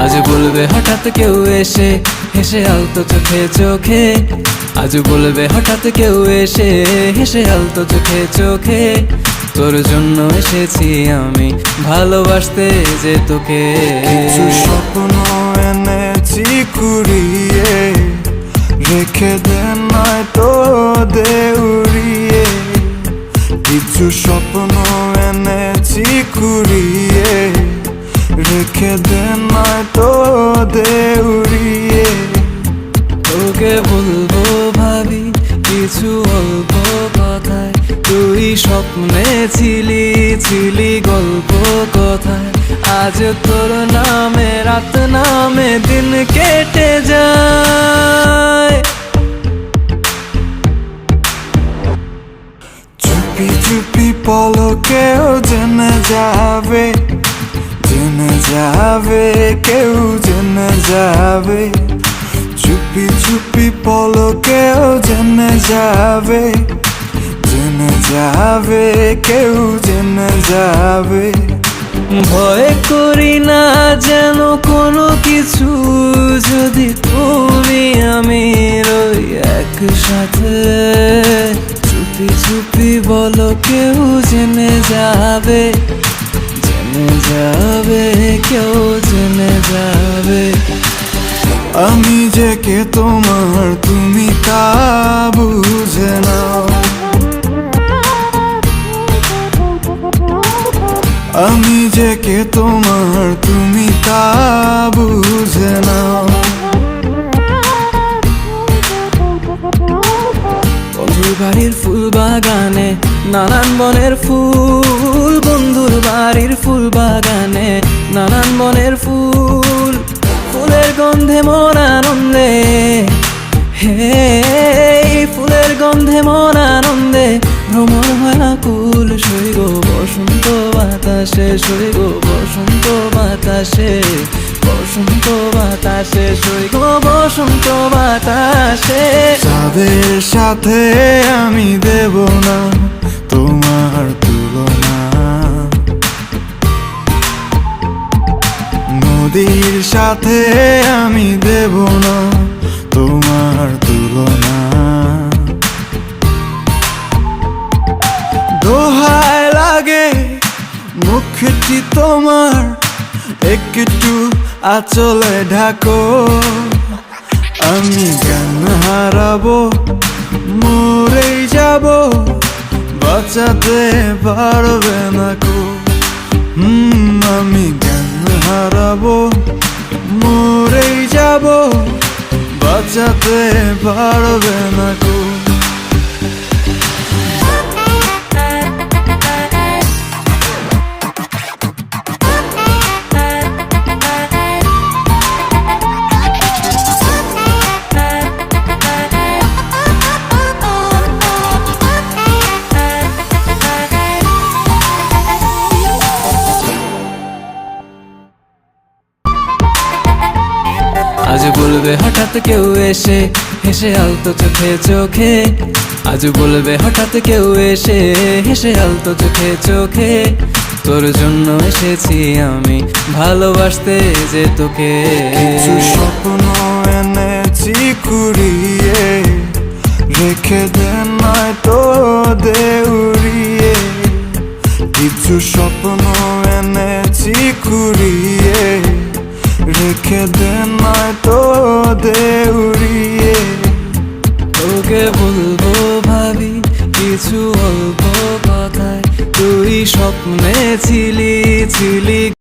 আজ বলবে হঠাৎ কেউ এসে হেসে আলতো চোখে চোখে, আজ বলবে হঠাৎ কেউ এসে হেসে আলতো চোখে চোখে, তোর জন্য এসেছি আমি ভালোবাসতে যে তোকে। কিছু স্বপ্ন এনেছি কুড়িয়ে, রেখে দে নয়তো দে উড়িয়ে। কিছু স্বপ্ন এনেছি কুড়িয়ে, রেখে দে নয়তো দে উড়িয়ে। তোকে বলবো ভাবি কিছু অল্প কথায়, তুই স্বপ্নে ছিলি ছিলি গল্প কথায়। আজ তোর নামে রাত নামে দিন কেটে যায়। চুপি চুপি পলকেও জেনে যাবে, জেনে যাবে, কেউ জেনে যাবে। চুপি চুপি পলকেও জেনে যাবে, জেনে যাবে, কেউ জেনে যাবে। ভয় করি না যেন কোনো কিছু, যদি তুমি আমি রই একসাথে। চুপি চুপি বলো কেউ জেনে যাবে, জেনে যাবে, কেউ জেনে যাবে। আমি যে কে তোমার তুমি তা বুঝে নাও, আমি যে কে তোমার তুমি তা বুঝে নাও। বন্ধুর বাড়ির ফুল বাগানে নানান বনের ফুল, বন্ধুর বাড়ির ফুল বাগানে নানান বনের ফুল। ফুলের গন্ধে মন আনন্দে, হে ফুলের গন্ধে মন আনন্দে ভ্রমণ হয় না কুল। সৈগ বসন্ত বাতাসে, সৈগ বসন্ত বাতাসে, বসন্ত বাতাসে, সৈগ বসন্ত বাতাসে। যাদের সাথে আমি দেব না তোমার তুলনা, নদীর সাথে আমি দেব না তোমার তুলনা। দোহায় লাগে মুখটি তোমার, একটু আঁচলে ঢাকো। আমি জ্ঞান হারাবো, মরেই যাব, বাঁচাতে পারবে না কো। আমি জ্ঞান হারাবো, মরেই যাব, বাঁচাতে পারবে না কো। আজ বলবে হঠাৎ কেউ এসে হেসে আলতো চোখে চোখে, আজ বলবে হঠাৎ কেউ এসে হেসে আলতো চোখে চোখে, তোর জন্য এসেছি আমি ভালোবাসতে যে তোকে। কিছু স্বপ্ন এনেছি কুড়িয়ে, রেখে দে নয়তো দে উড়িয়ে। কিছু স্বপ্ন এনেছি কুড়িয়ে, রেখে দে নয়তো দে উড়িয়ে। তোকে বলবো ভাবি কিছু অল্প কথায়, তুই স্বপ্নে ছিলি ছিলি